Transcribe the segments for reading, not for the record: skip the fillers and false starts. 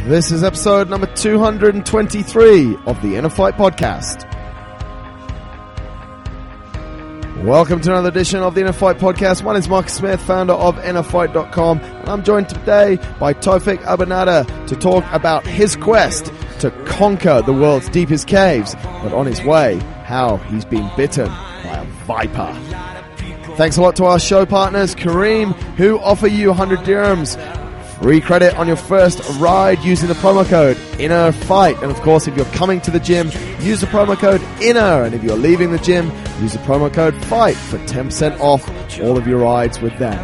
This is episode number 223 of the InnerFight podcast. Welcome to another edition of the InnerFight podcast. My name is Marcus Smith, founder of InnerFight.com, and I'm joined today by Toufic Nader to talk about his quest to conquer the world's deepest caves, but on his way, how he's been bitten by a viper. Thanks a lot to our show partners, Kareem, who offer you 100 dirhams free credit on your first ride using the promo code InnerFight. And of course, if you're coming to the gym, use the promo code INNER. And if you're leaving the gym, use the promo code FIGHT for 10% off all of your rides with them.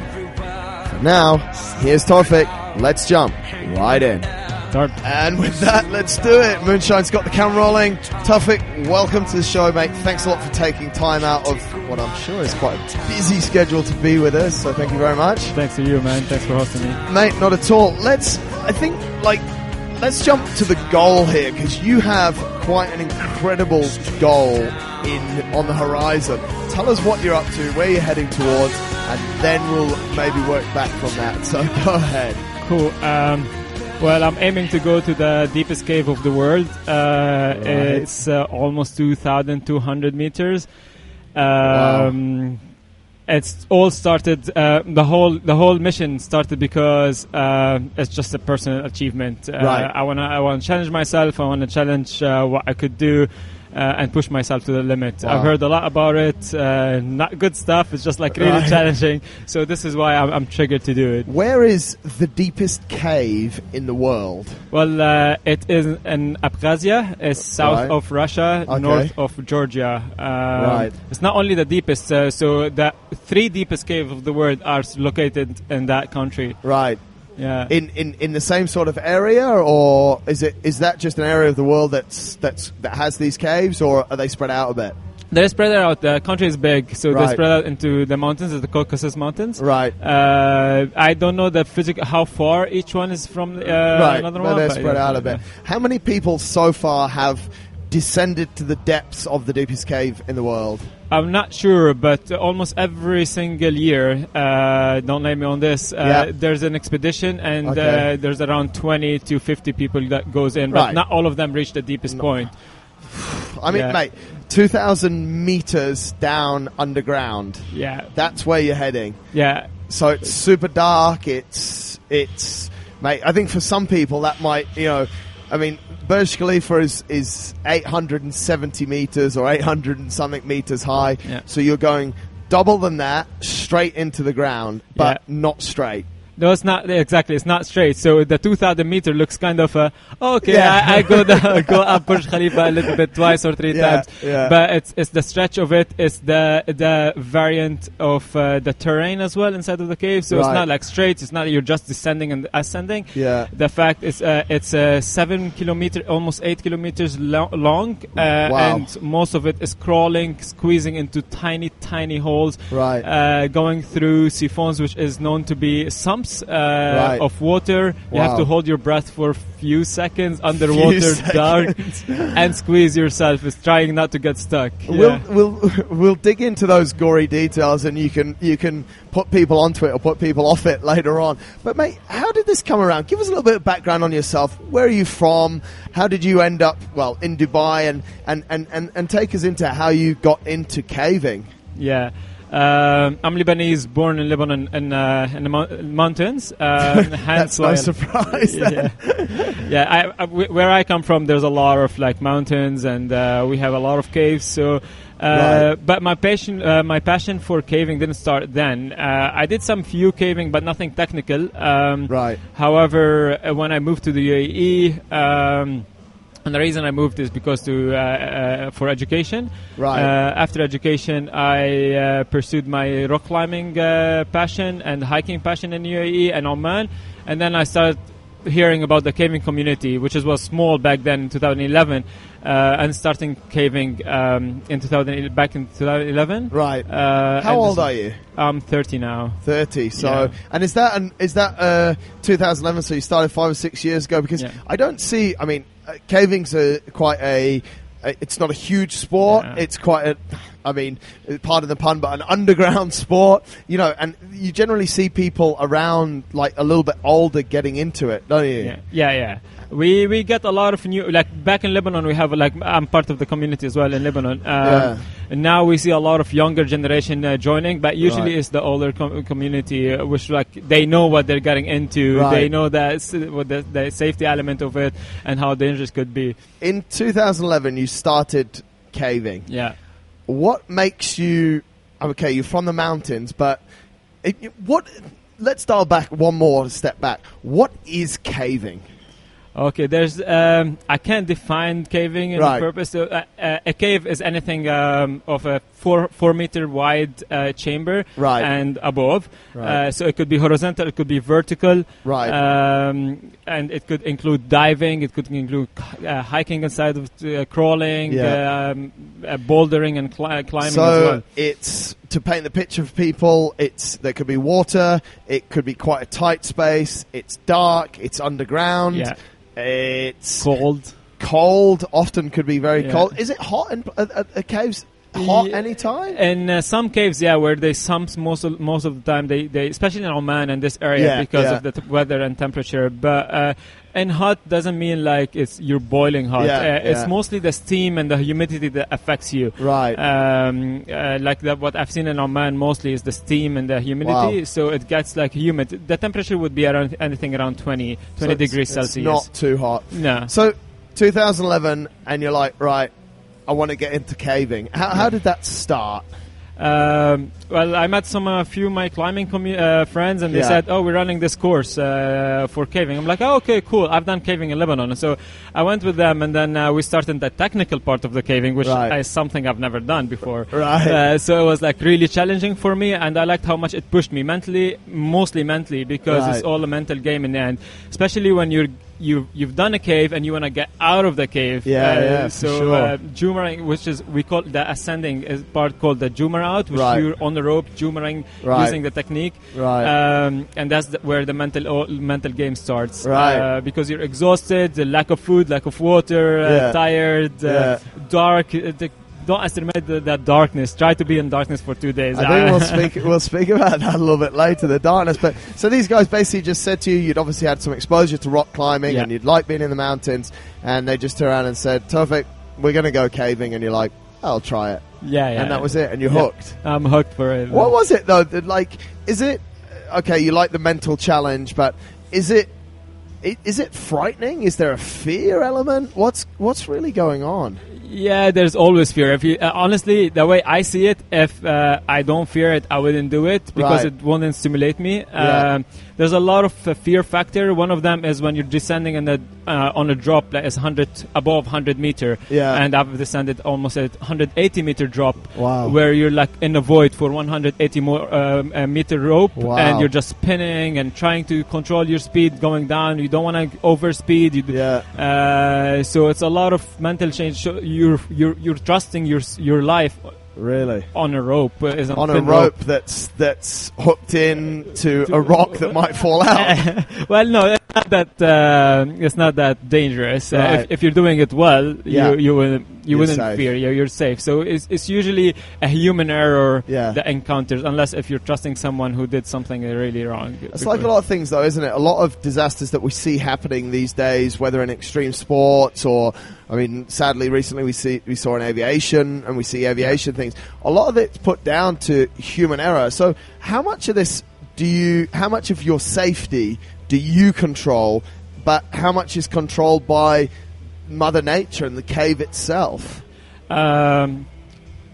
For now, here's Toufic. Let's jump right in. And with that, let's do it. Moonshine's got the camera rolling. Toufic, welcome to the show, mate. Thanks a lot for taking time out of what I'm sure is quite a busy schedule to be with us, so thank you very much. Thanks to you, man. Thanks for hosting me. Mate, not at all. Let's jump to the goal here, because you have quite an incredible goal on the horizon. Tell us what you're up to, where you're heading towards, and then we'll maybe work back from that. So go ahead. Cool. Well, I'm aiming to go to the deepest cave of the world. Right. It's almost 2,200 meters. Wow. It's all started. The whole mission started because it's just a personal achievement. Right. I want to challenge myself. I want to challenge what I could do. And push myself to the limit. Wow. I've heard a lot about it. Not good stuff. It's just like really challenging. So this is why I'm triggered to do it. Where is the deepest cave in the world? Well, it is in Abkhazia. It's south of Russia, Okay. north of Georgia. Right. It's not only the deepest. So the 3 deepest caves of the world are located in that country. Right. Yeah. In the same sort of area, or is that just an area of the world that has these caves, or are they spread out a bit? They're spread out. The country is big, so Right. they're spread out into the mountains, the Caucasus Mountains. Right. I don't know how far each one is from another one. But they're spread out a bit. How many people so far have descended to the depths of the deepest cave in the world? I'm not sure, but almost every single year, don't blame me on this, there's an expedition, and there's around 20 to 50 people that goes in, but not all of them reach the deepest point. I mean, mate, 2,000 meters down underground. Yeah. That's where you're heading. Yeah. So it's super dark. It's mate, I think for some people that might, I mean, Burj Khalifa is 870 meters or 800 and something meters high. Yeah. So you're going double than that straight into the ground, but not straight. No, it's not exactly. It's not straight. So the 2,000 meter looks kind of Yeah. I go up Burj Khalifa a little bit twice or 3 times. Yeah. But it's the stretch of it. It's the variant of the terrain as well inside of the cave. So it's not like straight. It's not you're just descending and ascending. Yeah. The fact is it's 7 kilometers, almost 8 kilometers long, and most of it is crawling, squeezing into tiny holes. Right. Going through siphons, which is known to be sumps of water. You have to hold your breath for a few seconds underwater, dark, and squeeze yourself. It's trying not to get stuck. We'll dig into those gory details, and you can put people onto it or put people off it later on. But mate, how did this come around? Give us a little bit of background on yourself. Where are you from? How did you end up in Dubai, and take us into how you got into caving? Yeah. I'm Lebanese, born in Lebanon in the mountains. That's no surprise. Where I come from, there's a lot of mountains, and we have a lot of caves. So, but my passion for caving didn't start then. I did some few caving, but nothing technical. However, when I moved to the UAE. And the reason I moved is because for education. Right. After education, I pursued my rock climbing passion and hiking passion in UAE and Oman. And then I started hearing about the caving community, which was small back then in 2011, and starting caving back in 2011. Right. How old are you? I'm 30 now. 30. So, and is that 2011? So you started 5 or 6 years ago? Because I don't see. I mean, caving's quite a. It's not a huge sport. Yeah. It's quite a. I mean, pardon the pun, but an underground sport, you know, and you generally see people around like a little bit older getting into it, don't you? Yeah. We get a lot of new, like back in Lebanon, we have like, I'm part of the community as well in Lebanon. And now we see a lot of younger generation joining, but usually it's the older community, which like they know what they're getting into. Right. They know that what the safety element of it and how dangerous it could be. In 2011, you started caving. Yeah. What makes you, okay, you're from the mountains, but let's dial back one more step back. What is caving? Okay, there's I can't define caving in Right. purpose. So, a cave is anything of a 4 meter wide chamber Right. and above. Right. So it could be horizontal, it could be vertical, Right. and it could include diving. It could include hiking inside of crawling, bouldering, and climbing So as well. it's, to paint the picture for people, there could be water, it could be quite a tight space, it's dark, it's underground, it's cold, often could be very cold. Is it hot in a cave's hot anytime? In some caves, where they most of the time, they especially in Oman and this area because of the weather and temperature. But and hot doesn't mean like you're boiling hot. It's mostly the steam and the humidity that affects you. Right. Like what I've seen in Oman mostly is the steam and the humidity. Wow. So it gets like humid. The temperature would be around anything around 20 degrees Celsius. It's not too hot. No. So 2011, and you're like, right, I want to get into caving. How did that start? Well, I met a few of my climbing friends, and they said, "Oh, we're running this course for caving." I'm like, "Oh, okay, cool. I've done caving in Lebanon." And so I went with them, and then we started the technical part of the caving, which is something I've never done before. Right. So it was like really challenging for me, and I liked how much it pushed me mentally, mostly mentally, because it's all a mental game in the end, especially when you've done a cave and you want to get out of the cave. So Jumaring, which is, we call the ascending, is part called the Jumar out, which you're on the rope Jumaring using the technique. And that's where the mental game starts. Because you're exhausted, the lack of food, lack of water, tired, dark. Don't estimate that darkness. Try to be in darkness for 2 days. I think we'll speak about that a little bit later, the darkness. But so these guys basically just said to you, you'd obviously had some exposure to rock climbing and you'd like being in the mountains, and they just turned around and said, Toufic, we're going to go caving, and you're like, I'll try it. And that was it, and you're hooked. I'm hooked for it. What was it though? Like, is it okay? You like the mental challenge, but is it frightening? Is there a fear element? What's really going on? Yeah, there's always fear. If you honestly, the way I see it, if I don't fear it, I wouldn't do it because it wouldn't stimulate me. There's a lot of fear factor. One of them is when you're descending on a drop that is above 100 meter, and I've descended almost at 180 meter drop, where you're like in a void for 180 meter rope, and you're just spinning and trying to control your speed going down. You don't want to overspeed. So it's a lot of mental change. So you're trusting your life. Really? On a rope. On a rope that's hooked in to a rock that might fall out. Well, no, it's not that dangerous. If you're doing it well, you wouldn't safe. fear. You're safe. So it's usually a human error that encounters, unless if you're trusting someone who did something really wrong. It's like a lot of things, though, isn't it? A lot of disasters that we see happening these days, whether in extreme sports or, I mean, sadly, recently we saw in aviation, and we see aviation things. A lot of it's put down to human error. So how much of this how much of your safety do you control, but how much is controlled by Mother Nature and the cave itself?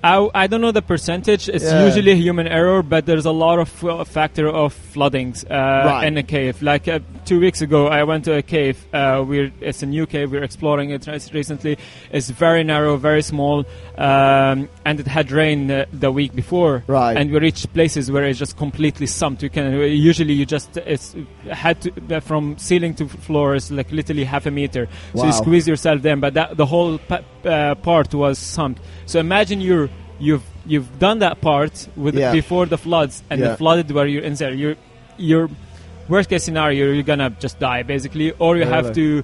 I don't know the percentage. It's usually a human error, but there's a lot of factor of floodings in a cave. Like 2 weeks ago, I went to a cave. It's a new cave. We're exploring it recently. It's very narrow, very small, and it had rain the week before. And we reached places where it's just completely sumped. From ceiling to floor is like literally half a meter. So you squeeze yourself there, but the whole part was sumped. So imagine you've done that part before the floods, and it flooded where you're inside. You're worst case scenario, you're gonna just die basically, or you have to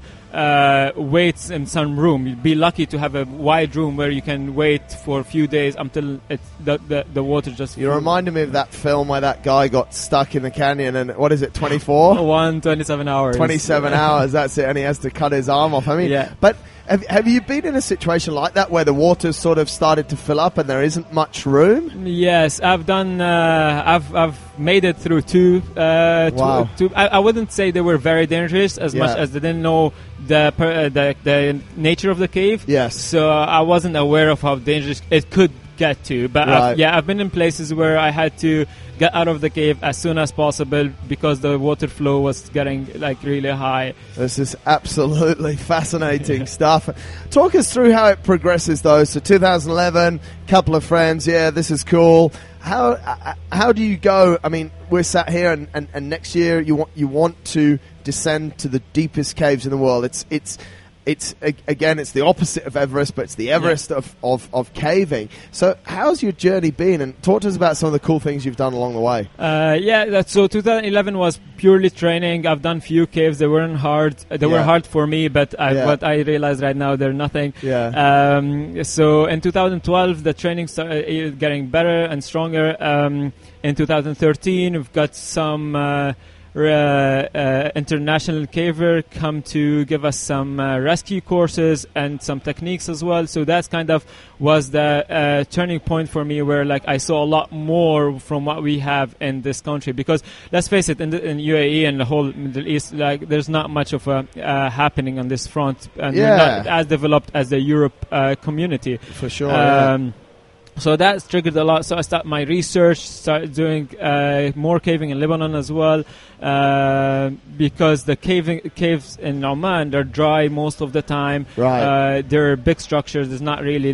wait in some room. You'd be lucky to have a wide room where you can wait for a few days until the water just... You're reminding me of that film where that guy got stuck in the canyon and, what is it, 24? 27 hours. 27 hours, that's it, and he has to cut his arm off. I mean, but have you been in a situation like that where the water's sort of started to fill up and there isn't much room? Yes, I've done. I've made it through two. Wow. I wouldn't say they were very dangerous as much as they didn't know the nature of the cave. Yes. So I wasn't aware of how dangerous it could get to. But I've been in places where I had to get out of the cave as soon as possible because the water flow was getting like really high. This is absolutely fascinating stuff. Talk us through how it progresses though. So 2011, couple of friends, this is cool. How do you go? I mean, we're sat here and next year you want to descend to the deepest caves in the world. It's again, it's the opposite of Everest, but it's the Everest of caving. So how's your journey been? And talk to us about some of the cool things you've done along the way. So 2011 was purely training. I've done few caves. They weren't hard. They were hard for me, but what I realize right now, they're nothing. So in 2012, the training started getting better and stronger. In 2013, we've got some... international caver come to give us some rescue courses and some techniques as well. So that's kind of was the turning point for me, where like I saw a lot more from what we have in this country. Because let's face it, in UAE and the whole Middle East, like there's not much of a happening on this front, and we're not as developed as the Europe community. For sure. So that's triggered a lot. So I started my research, started doing more caving in Lebanon as well, because the caves in Oman, they're dry most of the time. Right. They're big structures. There's not really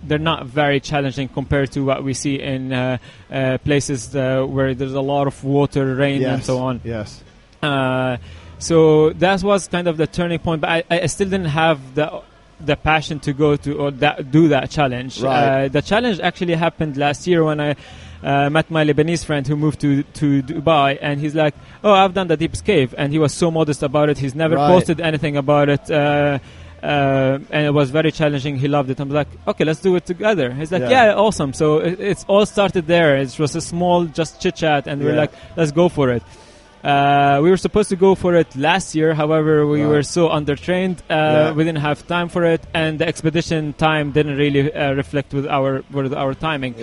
they're not very challenging compared to what we see in places where there's a lot of water, rain, and so on. Yes. So that was kind of the turning point. But I still didn't have the passion to go to or do that challenge. Right. The challenge actually happened last year when I met my Lebanese friend who moved to Dubai, and he's like, "Oh, I've done the deepest cave," and he was so modest about it. He's never posted anything about it, and it was very challenging. He loved it. I'm like, "Okay, let's do it together." He's like, "Yeah, awesome." So it's all started there. It was a small just chit chat, and we're like, "Let's go for it." We were supposed to go for it last year. However, we were so undertrained, we didn't have time for it, and the expedition time didn't really reflect with our timing.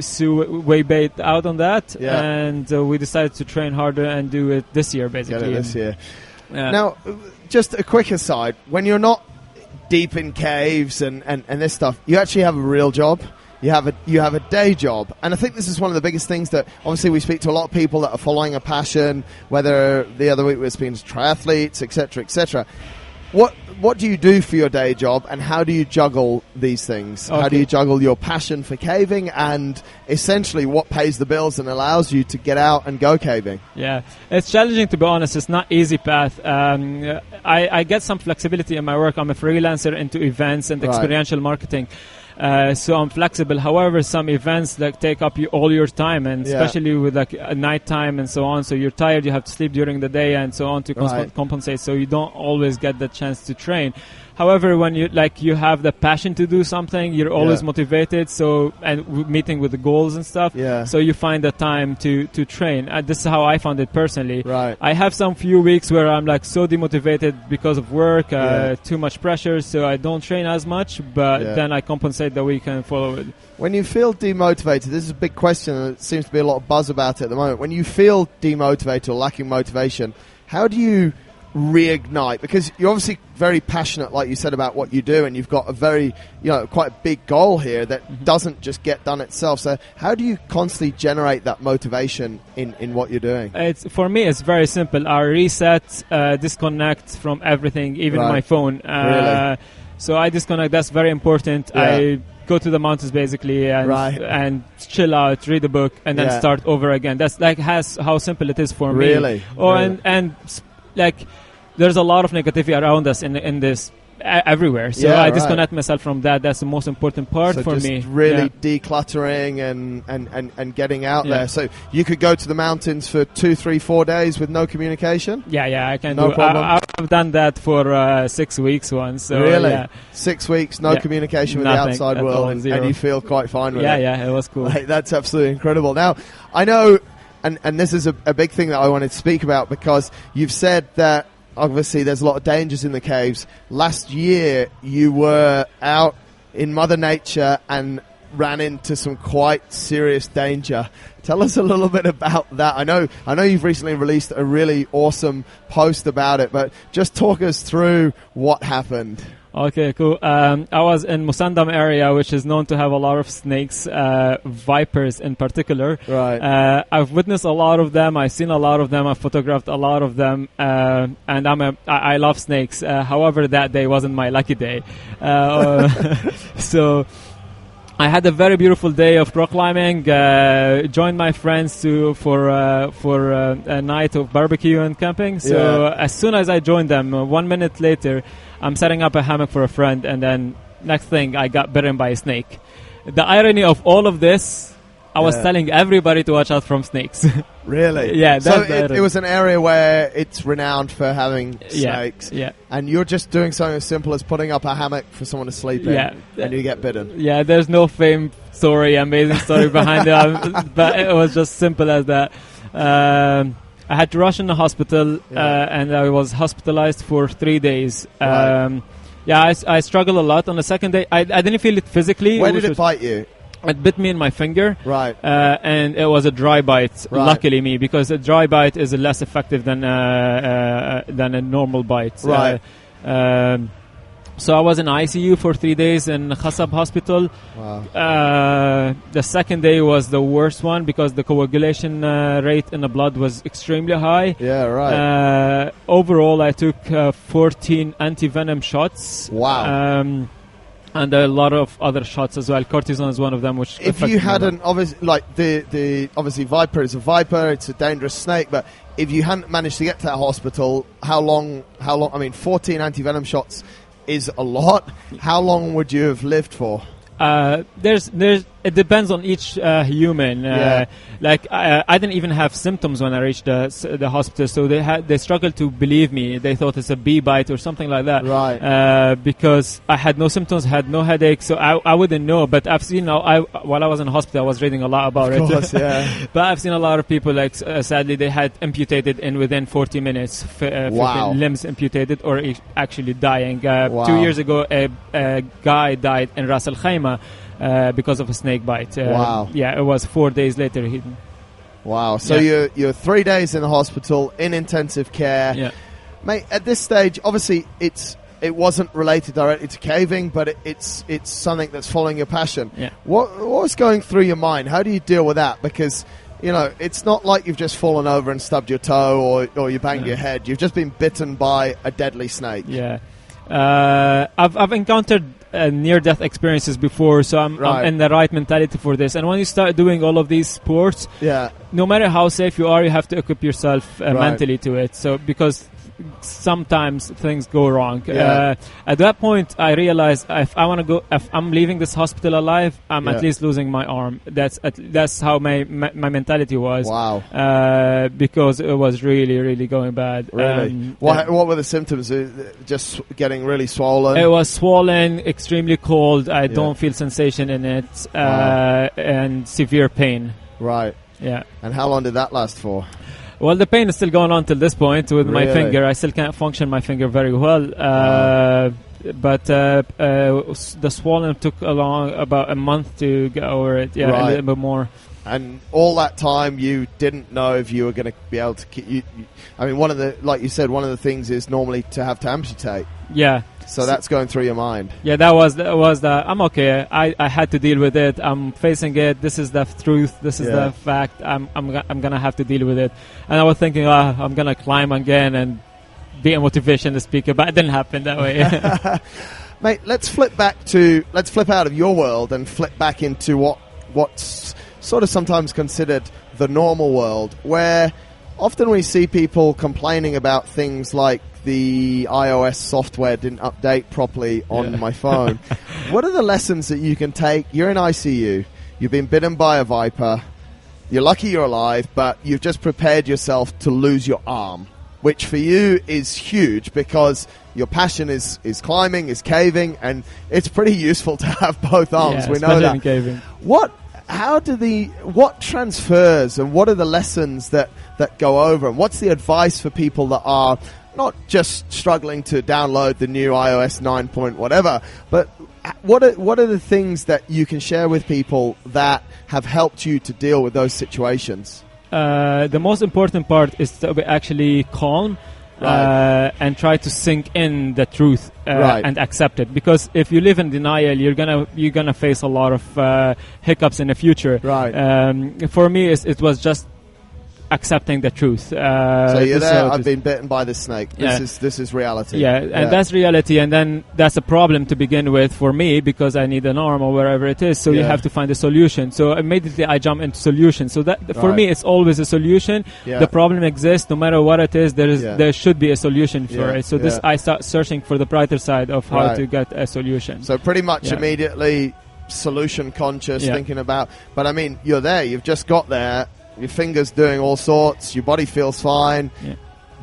So we bailed out on that, and we decided to train harder and do it this year, basically. Get it this year. Now, just a quick aside: when you're not deep in caves and this stuff, you actually have a real job. You have a day job, and I think this is one of the biggest things that obviously we speak to a lot of people that are following a passion, whether the other week it's been triathletes, etc., etc. What do you do for your day job, and how do you juggle these things? Okay. How do you juggle your passion for caving and essentially what pays the bills and allows you to get out and go caving? Yeah, it's challenging, to be honest. It's not easy path. I get some flexibility in my work. I'm a freelancer into events and experiential marketing. So I'm flexible. However, some events that take up all your time, and especially with like a night time and so on. So you're tired, you have to sleep during the day and so on to compensate. So you don't always get the chance to train. However, when you have the passion to do something, you're always motivated. So and meeting with the goals and stuff. So you find the time to train. This is how I found it personally. I have some few weeks where I'm like so demotivated because of work, too much pressure, so I don't train as much. But then I compensate the week and follow it. When you feel demotivated, this is a big question, and there seems to be a lot of buzz about it at the moment. When you feel demotivated or lacking motivation, how do you reignite? Because you're obviously very passionate, like you said, about what you do, and you've got a very, quite a big goal here that doesn't just get done itself. So how do you constantly generate that motivation in what you're doing? For me, it's very simple. I reset, disconnect from everything, even my phone. Really? So I disconnect. That's very important. I go to the mountains basically and chill out, read a book, and then start over again. That's how simple it is for me. Really? And like, there's a lot of negativity around us in this everywhere. So I disconnect myself from that. That's the most important part for just me. Really decluttering and getting out there. So you could go to the mountains for 2, 3, 4 days with no communication? Yeah, I can no do problem. I've done that for 6 weeks once. So, really? 6 weeks, no communication with the outside world, and you feel quite fine with it? Yeah, it was cool. Like, that's absolutely incredible. Now, I know, and this is a big thing that I wanted to speak about, because you've said that obviously there's a lot of dangers in the caves. Last year you were out in Mother Nature and ran into some quite serious danger. Tell us a little bit about that. I know you've recently released a really awesome post about it, but just talk us through what happened. Okay, cool. I was in Musandam area, which is known to have a lot of snakes, vipers in particular. Right. I've witnessed a lot of them. I've seen a lot of them. I've photographed a lot of them. And I love snakes. However, that day wasn't my lucky day. So I had a very beautiful day of rock climbing. Joined my friends for a night of barbecue and camping. So as soon as I joined them, 1 minute later, I'm setting up a hammock for a friend, and then next thing, I got bitten by a snake. The irony of all of this, I was telling everybody to watch out from snakes. Really? Yeah. So it was an area where it's renowned for having snakes. Yeah. And you're just doing something as simple as putting up a hammock for someone to sleep in, and you get bitten. Yeah, there's no amazing story behind it, but it was just simple as that. I had to rush in the hospital, and I was hospitalized for 3 days. Right. I struggled a lot. On the second day, I didn't feel it physically. Where did it bite you? It bit me in my finger. Right. And it was a dry bite, right. Luckily me, because a dry bite is less effective than a normal bite. Right. So I was in ICU for 3 days in Khassab hospital. Wow. The second day was the worst one because the coagulation rate in the blood was extremely high. Yeah, right. Overall, I took 14 anti-venom shots. Wow. And a lot of other shots as well. Cortisone is one of them. Which if you hadn't, obviously, like the obviously viper is a viper. It's a dangerous snake. But if you hadn't managed to get to that hospital, how long? I mean, 14 anti-venom shots is a lot. How long would you have lived for? It depends on each human. Like I didn't even have symptoms when I reached the hospital, so they struggled to believe me. They thought it's a bee bite or something like that. Right. Because I had no symptoms, had no headache, so I wouldn't know. But I've seen while I was in hospital, I was reading a lot about of course, it. Yeah. But I've seen a lot of people like sadly they had amputated within 40 minutes. Wow. Limbs amputated or actually dying. Wow. 2 years ago, a guy died in Ras Al Khaimah. Because of a snake bite. Wow. Yeah, it was 4 days later. Wow. So you're 3 days in the hospital in intensive care. Yeah. Mate, at this stage, obviously it wasn't related directly to caving, but it's something that's following your passion. Yeah. What was going through your mind? How do you deal with that? Because it's not like you've just fallen over and stubbed your toe or you banged your head. You've just been bitten by a deadly snake. Yeah. I've encountered near-death experiences before, so I'm in the right mentality for this. And when you start doing all of these sports, no matter how safe you are, you have to equip yourself mentally to it. So because sometimes things go wrong. At that point, I realized if I'm leaving this hospital alive, I'm at least losing my arm. That's how my mentality was. Wow. Because it was really, really going bad. Really? What were the symptoms? Just getting really swollen? It was swollen, extremely cold. I don't feel sensation in it, and severe pain. Right. Yeah. And how long did that last for? Well, the pain is still going on till this point with my finger. I still can't function my finger very well. But the swollen took about a month to get over it. Yeah, a little bit more. And all that time, you didn't know if you were going to be able to. I mean, like you said, one of the things is normally to have to amputate. Yeah. So that's going through your mind. Yeah, that was I'm okay. I had to deal with it. I'm facing it. This is the truth. This is the fact. I'm gonna have to deal with it. And I was thinking, I'm gonna climb again and be a motivational speaker, but it didn't happen that way. Mate, let's flip out of your world and flip back into what's sort of sometimes considered the normal world, where often we see people complaining about things like the iOS software didn't update properly on my phone. What are the lessons that you can take? You're in ICU. You've been bitten by a viper. You're lucky you're alive, but you've just prepared yourself to lose your arm, which for you is huge because your passion is climbing, is caving, and it's pretty useful to have both arms. Yeah, we know that. in caving. What transfers and what are the lessons that go over, and what's the advice for people that are not just struggling to download the new iOS 9 point whatever, but what are the things that you can share with people that have helped you to deal with those situations? The most important part is to be actually calm. And try to sink in the truth and accept it, because if you live in denial, you're gonna face a lot of hiccups in the future. For me, it was just accepting the truth. So you're there. I've been bitten by this snake. This is reality. And that's reality, and then that's a problem to begin with for me because I need an arm or wherever it is. So you have to find a solution. So immediately I jump into solution. So that for me, it's always a solution. The problem exists, no matter what it is. There should be a solution for it. So I start searching for the brighter side of how to get a solution. So pretty much immediately solution conscious, thinking about. But I mean, you're there. You've just got there. Your fingers doing all sorts. Your body feels fine.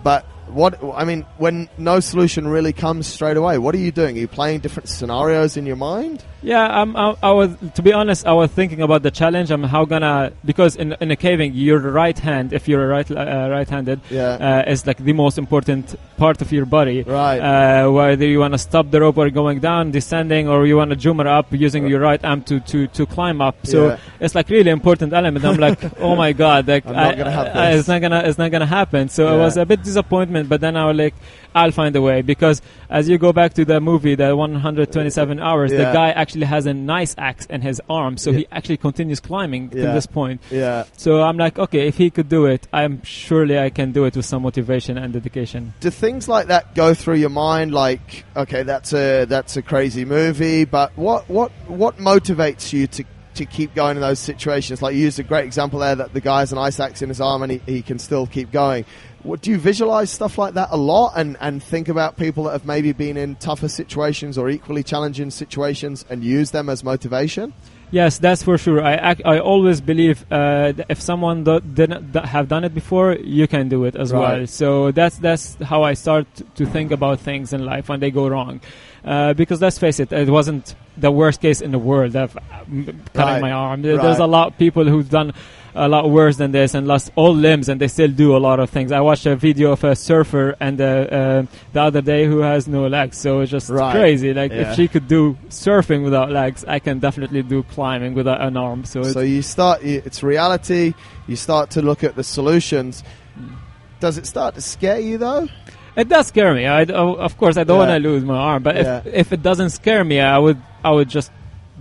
But when no solution really comes straight away, what are you doing? Are you playing different scenarios in your mind? I was, to be honest, I was thinking about the challenge. Because in a caving, your right hand, if you're right-handed, is like the most important part of your body. Whether you want to stop the rope or going down, descending, or you want to jumper up using your right arm to climb up. So it's like really important element. I'm like, oh my God, like I'm not gonna have this. It's not gonna happen. So it was a bit disappointment, but then I was like, I'll find a way, because as you go back to the movie, the 127 hours, the guy actually has a nice axe in his arm, so he actually continues climbing to this point. So I'm like, okay, if he could do it, surely I can do it with some motivation and dedication. Do things like that go through your mind? Like, okay, that's a crazy movie, but what motivates you to keep going in those situations? Like you used a great example there that the guy has an ice axe in his arm and he can still keep going. Do you visualize stuff like that a lot and think about people that have maybe been in tougher situations or equally challenging situations and use them as motivation? Yes, that's for sure. I always believe that if someone didn't have done it before, you can do it as well. So that's how I start to think about things in life when they go wrong. Because let's face it wasn't the worst case in the world of cutting my arm. There's a lot of people who've done a lot worse than this and lost all limbs, and they still do a lot of things. I watched a video of a surfer and the other day who has no legs, so it's just crazy. Like if she could do surfing without legs, I can definitely do climbing without an arm. So it's reality. You start to look at the solutions. Does it start to scare you though? It does scare me. Of course, I don't want to lose my arm, but if it doesn't scare me, I would just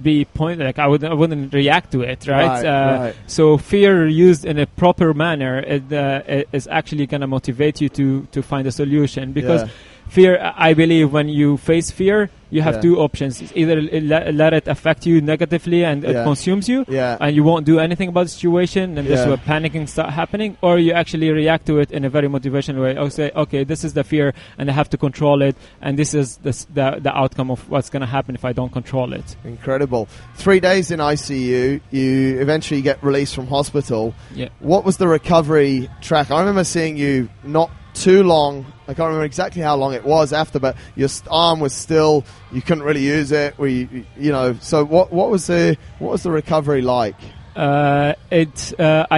be pointed. Like I wouldn't react to it, right? So fear used in a proper manner is actually going to motivate you to find a solution, because fear, I believe, when you face fear, you have two options. It's either let it affect you negatively and it consumes you, and you won't do anything about the situation, and this is where panicking start happening, or you actually react to it in a very motivational way. Or say, okay, this is the fear, and I have to control it, and this is the outcome of what's going to happen if I don't control it. Incredible. 3 days in ICU, you eventually get released from hospital. What was the recovery track? I remember seeing you not too long. I can't remember exactly how long it was after, but your arm was still, you couldn't really use it. So what was the recovery like? I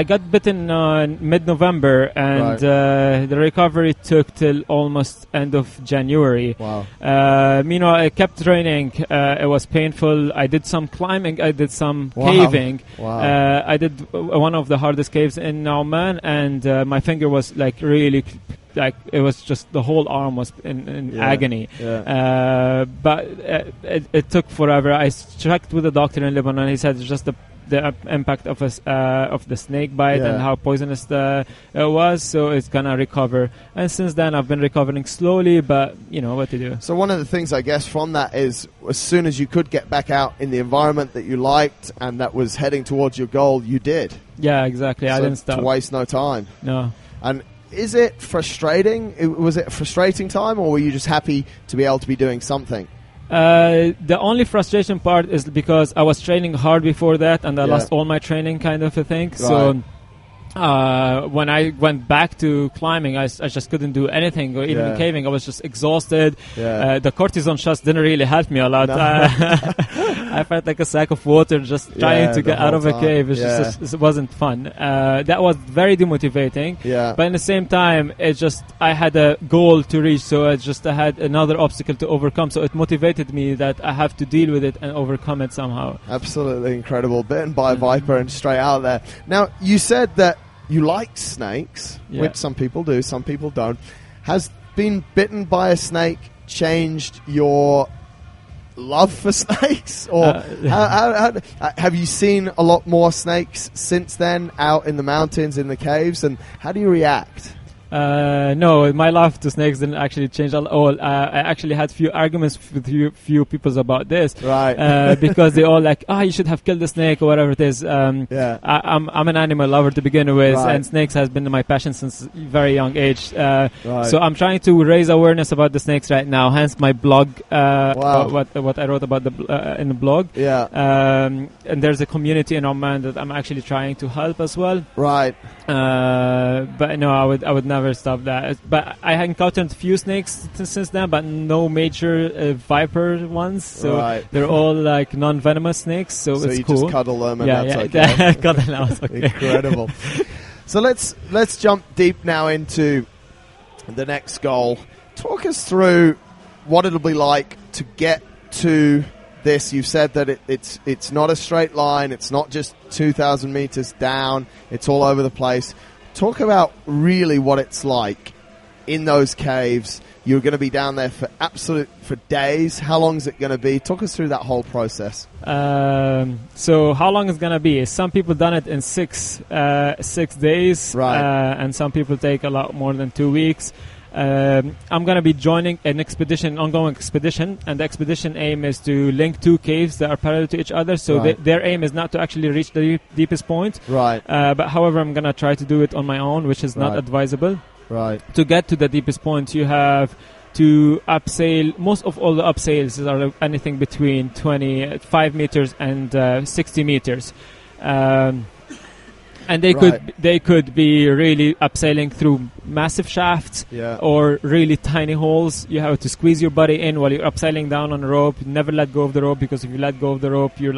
got bitten mid-November, and the recovery took till almost end of January. Wow. I kept training. It was painful. I did some climbing. I did some caving. Wow. I did one of the hardest caves in Oman, and my finger was like really, like it was just the whole arm was in agony. But it took forever. I checked with the doctor in Lebanon. He said it's just the impact of the snake bite and how poisonous it was, so it's gonna recover. And since then I've been recovering slowly, but you know what to do. So one of the things I guess from that is, as soon as you could get back out in the environment that you liked and that was heading towards your goal, you did. Yeah, exactly. So I didn't stop. To waste no time. No. And is it frustrating? Was it a frustrating time, or were you just happy to be able to be doing something? The only frustration part is because I was training hard before that, and I lost all my training, kind of a thing. Right. So when I went back to climbing, I just couldn't do anything, or even caving. I was just exhausted. The cortisone shots didn't really help me a lot. No. I felt like a sack of water just trying to get out of a cave. It wasn't fun. That was very demotivating. But at the same time, I had a goal to reach, so I had another obstacle to overcome. So it motivated me that I have to deal with it and overcome it somehow. Absolutely incredible. Bitten by a viper and straight out there. Now, you said that you like snakes, which some people do, some people don't. Has being bitten by a snake changed your love for snakes? Or how have you seen a lot more snakes since then out in the mountains, in the caves? And how do you react? No, my love to snakes didn't actually change at all. I actually had few arguments with few people about this, right? Because they all like, you should have killed the snake or whatever it is. I'm an animal lover to begin with, and snakes has been my passion since very young age. So I'm trying to raise awareness about the snakes right now. Hence my blog, what I wrote about in the blog. And there's a community in Oman that I'm actually trying to help as well. Right. But no, I would never stop that. But I had encountered a few snakes since then, but no major viper ones. So they're all like non-venomous snakes. So it's you cool. Just cuddle them, and that's okay. Cuddle them, okay. Incredible. So let's jump deep now into the next goal. Talk us through what it'll be like to get to this. You've said that it's not a straight line. It's not just 2,000 meters down. It's all over the place. Talk about really what it's like in those caves. You're going to be down there for days. How long is it going to be? Talk us through that whole process. So how long is going to be? Some people done it in 6 days, and some people take a lot more than 2 weeks. I'm going to be joining an ongoing expedition, and the expedition aim is to link 2 caves that are parallel to each other. So their aim is not to actually reach the deepest point. But however, I'm going to try to do it on my own, which is not advisable. To get to the deepest point, you have to upsail. Most of all the upsails are anything between 25 meters and 60 meters. And they could be really upsailing through massive shafts or really tiny holes. You have to squeeze your body in while you're upsailing down on a rope. Never let go of the rope, because if you let go of the rope, you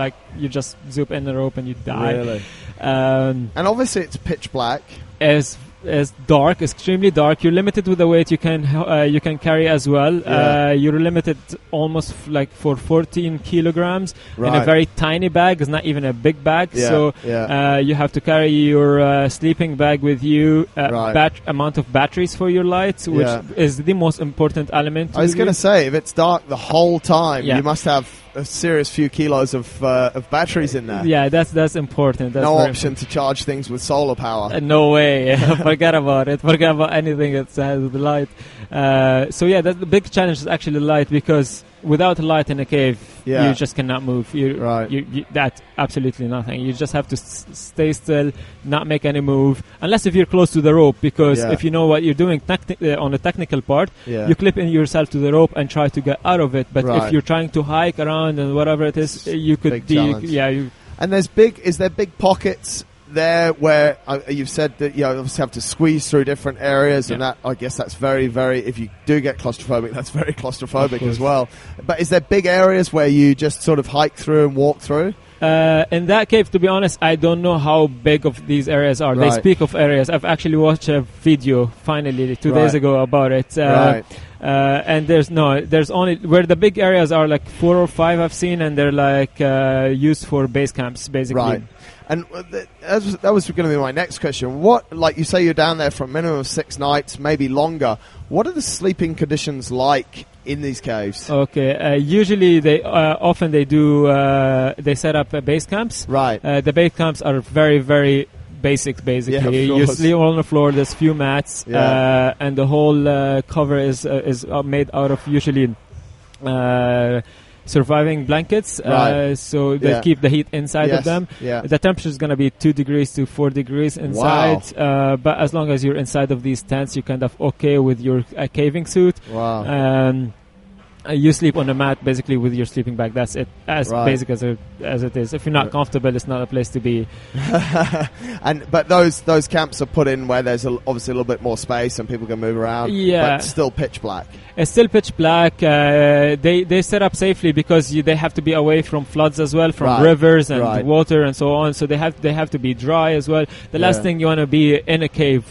just zoop in the rope and you die. Really? And obviously it's pitch black. As dark, extremely dark. You're limited with the weight you can carry as well. You're limited almost like for 14 kilograms in a very tiny bag. It's not even a big bag. So you have to carry your sleeping bag with you, amount of batteries for your lights, which is the most important element. I was going to say, if it's dark the whole time, you must have a serious few kilos of batteries in there. Yeah, that's important. That's no option to charge things with solar power. No way. Forget about it. Forget about anything that has the light. So that's the big challenge is actually light, because without light in a cave, you just cannot move. That's absolutely nothing. You just have to stay still, not make any move, unless if you're close to the rope, because if you know what you're doing on the technical part, you clip in yourself to the rope and try to get out of it. But if you're trying to hike around and whatever it is, you could And is there big pockets there where you've said that you obviously have to squeeze through different areas, and that, I guess that's very, very, if you do get claustrophobic, that's very claustrophobic as well. But is there big areas where you just sort of hike through and walk through? In that cave, to be honest, I don't know how big of these areas are. They speak of areas. I've actually watched a video finally 2 days ago about it. And there's only where the big areas are, like 4 or 5 I've seen, and they're like used for base camps basically. And that was going to be my next question. What, like you say, you're down there for a minimum of 6 nights, maybe longer. What are the sleeping conditions like in these caves? Okay, usually they set up base camps. The base camps are very, very basic, basically. You sleep on the floor. There's few mats, and the whole cover is made out of usually surviving blankets, so they keep the heat inside of them. The temperature is going to be 2 degrees to 4 degrees inside, but as long as you're inside of these tents, you're kind of okay with your caving suit. You sleep on a mat basically with your sleeping bag. That's it, as basic as it is. If you're not comfortable, it's not a place to be. But those camps are put in where there's obviously a little bit more space and people can move around. But still pitch black. It's still pitch black. They set up safely because they have to be away from floods as well, from rivers and water and so on. So they have to be dry as well. The last thing you want to be in a cave,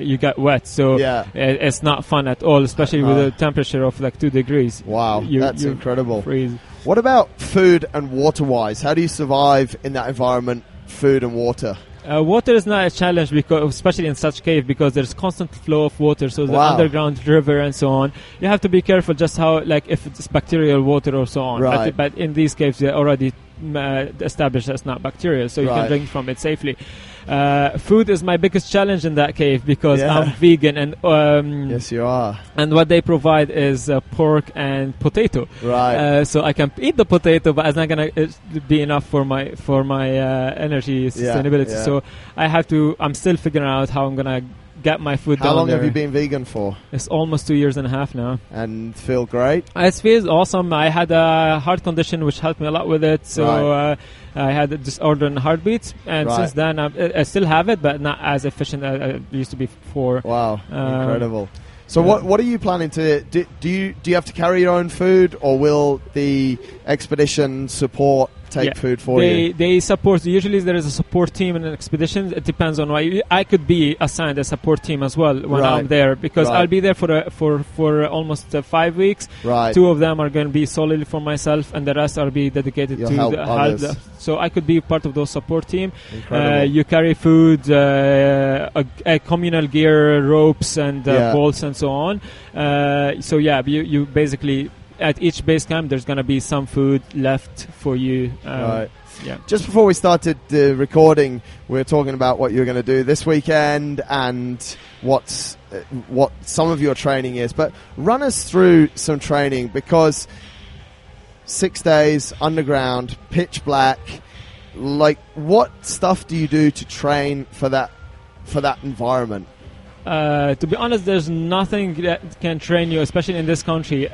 you get wet. So it's not fun at all, especially with a temperature of like 2 degrees. Wow, that's incredible. Freeze. What about food and water-wise? How do you survive in that environment, food and water? Water is not a challenge, because especially in such cave, because there's constant flow of water, so the underground river and so on. You have to be careful just how, like, if it's bacterial water or so on. But in these caves, they're already established as not bacterial, so you can drink from it safely. Food is my biggest challenge in that cave because I'm vegan, and yes, you are. And what they provide is pork and potato. So I can eat the potato, but it's not gonna be enough for my energy sustainability. So I'm still figuring out how I'm gonna get my food down there. How long have you been vegan for? It's almost 2 years and a half now. And feel great? It feels awesome. I had a heart condition which helped me a lot with it. So I had a disorder in heartbeats, and since then I still have it, but not as efficient as it used to be before. Wow, incredible. So what are you planning to do? Do you have to carry your own food, or will the expedition support take food for you? They support. Usually there is a support team in an expedition. It depends on why. I could be assigned a support team as well when I'm there, because I'll be there for almost 5 weeks. 2 of them are going to be solely for myself, and the rest are be dedicated to the help. So I could be part of those support team. You carry food, a communal gear, ropes, and bolts, and so on. You basically, at each base camp, there's going to be some food left for you. Just before we started the recording, we were talking about what you're going to do this weekend and what some of your training is. But run us through some training, because 6 days underground, pitch black. Like, what stuff do you do to train for that environment? To be honest, there's nothing that can train you, especially in this country,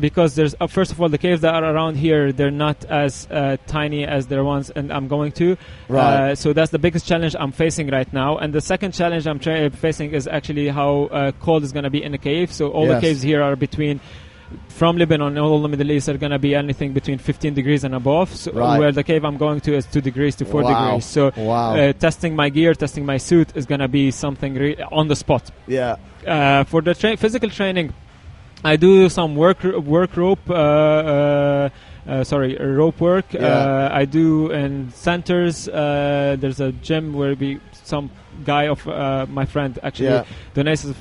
because there's first of all, the caves that are around here, they're not as tiny as the ones and I'm going to. So that's the biggest challenge I'm facing right now. And the second challenge I'm facing is actually how cold it's going to be in the cave. So all the caves here are from Lebanon, all the Middle East are going to be anything between 15 degrees and above. So where the cave I'm going to is 2 degrees to 4 degrees. So testing my gear, testing my suit is going to be something on the spot. For the physical training, I do some rope work. I do in centers. There's a gym where some guy of my friend actually donates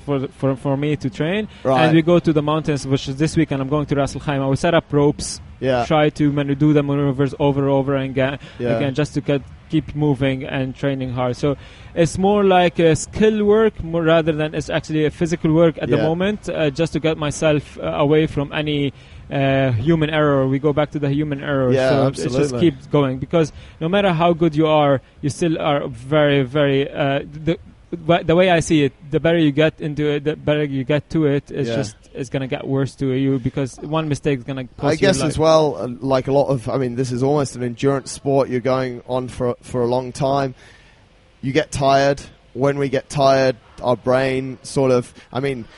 for me to train, and we go to the mountains, which is this week, and I'm going to Ras Al Khaimah. We set up ropes, try to do the maneuvers over and again, just to keep moving and training hard. So it's more like a skill work rather than it's actually a physical work at the moment, just to get myself away from any human error. We go back to the human error. So it just keeps going, because no matter how good you are, you still are very, very the way I see it, the better you get into it, the better you get to it, it's going to get worse to you, because one mistake is going to cost you. I guess as well, like a lot of, this is almost an endurance sport. You're going on for a long time. You get tired. When we get tired, our brain sort of,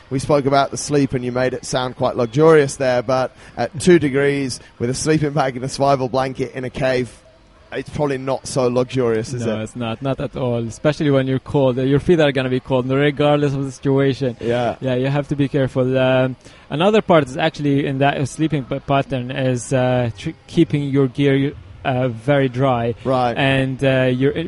we spoke about the sleep and you made it sound quite luxurious there, but at 2 degrees with a sleeping bag and a survival blanket in a cave, it's probably not so luxurious, is it? No, it's not at all, especially when you're cold. Your feet are going to be cold regardless of the situation. You have to be careful. Another part is actually in that sleeping pattern is keeping your gear very dry, and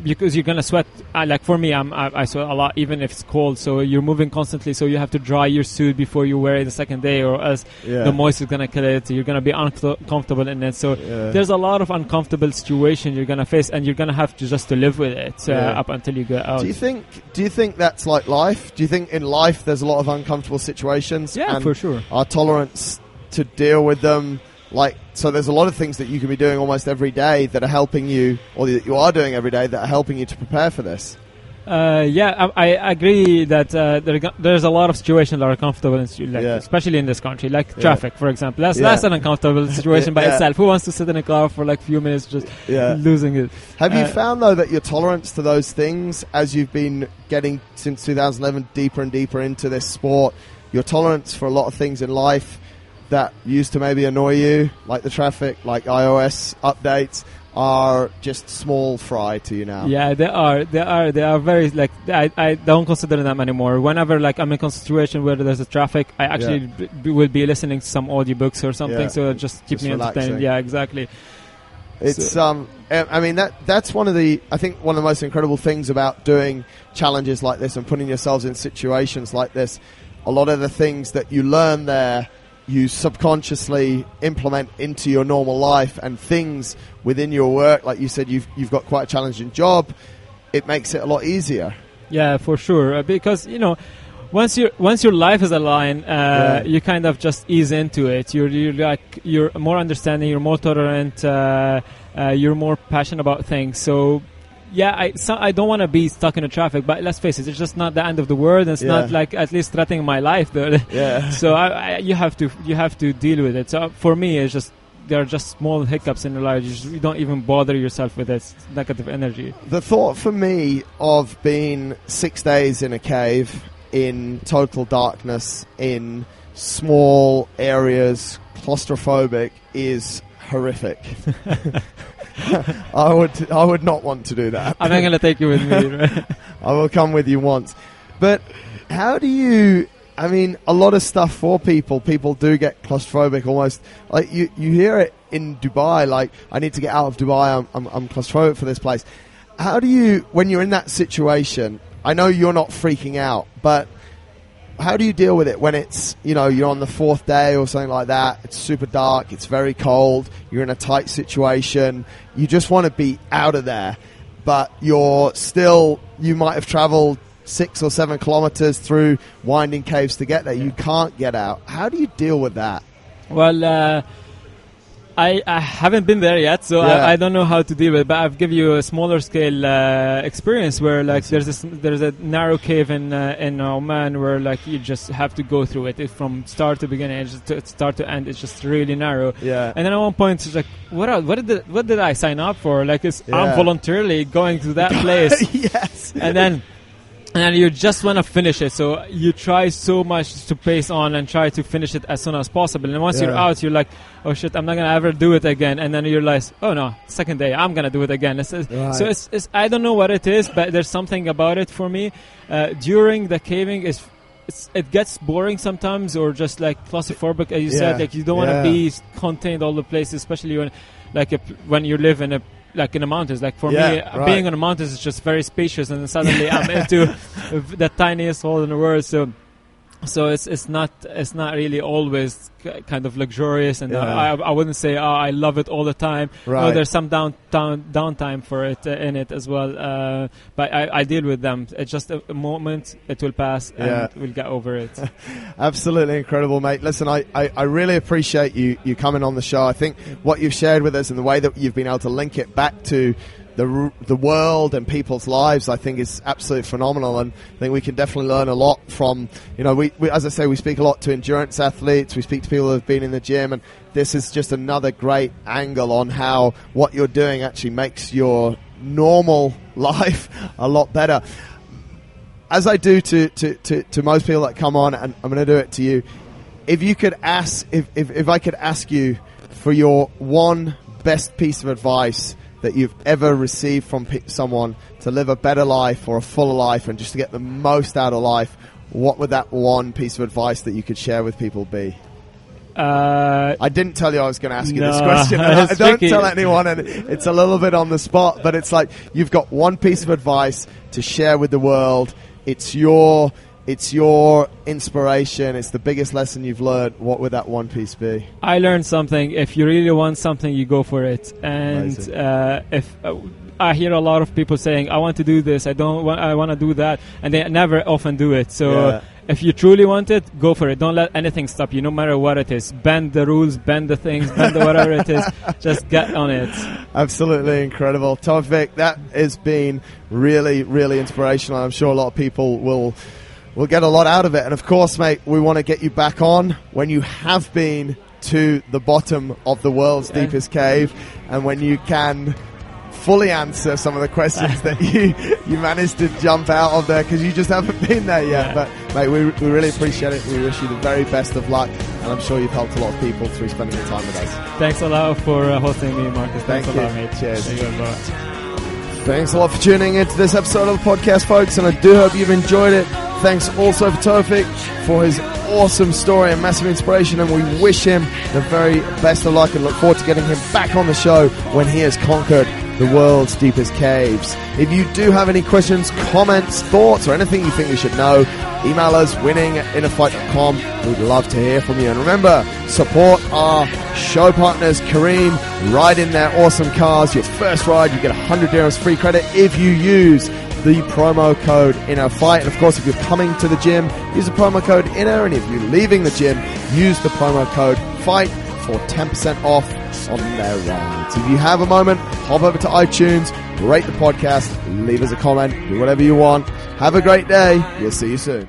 because you're gonna sweat. Like for me, I sweat a lot, even if it's cold. So you're moving constantly. So you have to dry your suit before you wear it the second day, or else the moisture is gonna kill it. You're gonna be uncomfortable in it. So there's a lot of uncomfortable situation you're gonna face, and you're gonna have to just to live with it up until you get out. Do you think that's like life? Do you think in life there's a lot of uncomfortable situations? Yeah, and for sure. Our tolerance to deal with them? Like, so there's a lot of things that you can be doing almost every day that are helping you, or that you are doing every day that are helping you to prepare for this. I agree that there's a lot of situations that are comfortable, especially in this country, like traffic, for example. That's an uncomfortable situation by itself. Who wants to sit in a car for like a few minutes just losing it? Have you found, though, that your tolerance to those things, as you've been getting since 2011 deeper and deeper into this sport, your tolerance for a lot of things in life that used to maybe annoy you, like the traffic, like iOS updates, are just small fry to you now? Yeah, they are very, like, I don't consider them anymore. Whenever like I'm in a situation where there's a traffic, I actually will be listening to some audiobooks or something, so just keep me entertained. Yeah, exactly. It's I mean that's one of the most incredible things about doing challenges like this and putting yourselves in situations like this. A lot of the things that you learn there, you subconsciously implement into your normal life, and things within your work, like you said, you've got quite a challenging job. It makes it a lot easier. Yeah, for sure. Because once your life is aligned, you kind of just ease into it. You're more understanding. You're more tolerant. You're more passionate about things. So. Yeah, I don't want to be stuck in the traffic, but let's face it, it's just not the end of the world. It's not like at least threatening my life, though. Yeah. So you have to deal with it. So for me, it's just there are just small hiccups in your life. You don't even bother yourself with this negative energy. The thought for me of being 6 days in a cave in total darkness in small areas, claustrophobic, is horrific. I would not want to do that. I'm not going to take you with me. Right? I will come with you once. But how do you... I mean, a lot of stuff for people do get claustrophobic almost. Like you hear it in Dubai, like, I need to get out of Dubai, I'm claustrophobic for this place. How do you, when you're in that situation, I know you're not freaking out, but how do you deal with it when it's, you're on the fourth day or something like that, it's super dark, it's very cold, you're in a tight situation, you just want to be out of there, but you might have traveled 6 or 7 kilometers through winding caves to get there. You can't get out. How do you deal with that? Well, I haven't been there yet, so I don't know how to deal with it. But I've given you a smaller scale experience where, like, there's a narrow cave in Oman where, like, you just have to go through it. It's from start to beginning, start to end. It's just really narrow. Yeah. And then at one point, it's like, what did I sign up for? Like, I'm voluntarily going to that place. Yes. And you just want to finish it, so you try so much to pace on and try to finish it as soon as possible. And once you're out, you're like, oh shit, I'm not going to ever do it again. And then you realize, oh no, second day, I'm going to do it again. So it's I don't know what it is, but there's something about it for me. During the caving, it gets boring sometimes, or just like claustrophobic, as you said. Like, you don't want to be contained all the places, especially when you live in the mountains. Like, for me, being on the mountains is just very spacious, and then suddenly I'm into the tiniest hole in the world. So it's not really always kind of luxurious, and I wouldn't say I love it all the time. No, there's some downtime for it in it as well. But I deal with them. It's just a moment. It will pass, and we'll get over it. Absolutely incredible, mate. Listen, I really appreciate you coming on the show. I think what you've shared with us and the way that you've been able to link it back to the world and people's lives, I think, is absolutely phenomenal, and I think we can definitely learn a lot from, we as I say, we speak a lot to endurance athletes, we speak to people who have been in the gym, and this is just another great angle on how what you're doing actually makes your normal life a lot better. As I do to most people that come on, and I'm going to do it to you, if you could ask, if I could ask you for your one best piece of advice that you've ever received from someone to live a better life or a fuller life and just to get the most out of life, what would that one piece of advice that you could share with people be? I didn't tell you I was going to ask you this question. I don't tell anyone, and it's a little bit on the spot, but it's like you've got one piece of advice to share with the world. It's your inspiration. It's the biggest lesson you've learned. What would that one piece be? I learned something. If you really want something, you go for it. And if I hear a lot of people saying, I want to do this, I want to do that, and they never often do it. So if you truly want it, go for it. Don't let anything stop you, no matter what it is. Bend the rules, bend the things, bend the whatever it is. Just get on it. Absolutely incredible. Toufic, that has been really, really inspirational. I'm sure a lot of people will get a lot out of it. And of course, mate, we want to get you back on when you have been to the bottom of the world's deepest cave, and when you can fully answer some of the questions that you managed to jump out of there, because you just haven't been there yet. But mate, we really appreciate it. We wish you the very best of luck, and I'm sure you've helped a lot of people through spending the time with us. Thanks a lot for hosting me, Marcus. Thanks a lot, mate. Cheers. Thanks a lot for tuning into this episode of the podcast, folks, and I do hope you've enjoyed it. Thanks also for Toufic for his awesome story and massive inspiration, and we wish him the very best of luck and look forward to getting him back on the show when he has conquered the world's deepest caves. If you do have any questions, comments, thoughts, or anything you think we should know, email us winning@innerfight.com. We'd love to hear from you. And remember, support our show partners, Kareem. Ride in their awesome cars. Your first ride, you get 100 dirhams free credit if you use the promo code InnerFight. And of course, if you're coming to the gym, use the promo code INNER. And if you're leaving the gym, use the promo code FIGHT for 10% off on their rides. If you have a moment, hop over to iTunes, rate the podcast, leave us a comment, do whatever you want. Have a great day. We'll see you soon.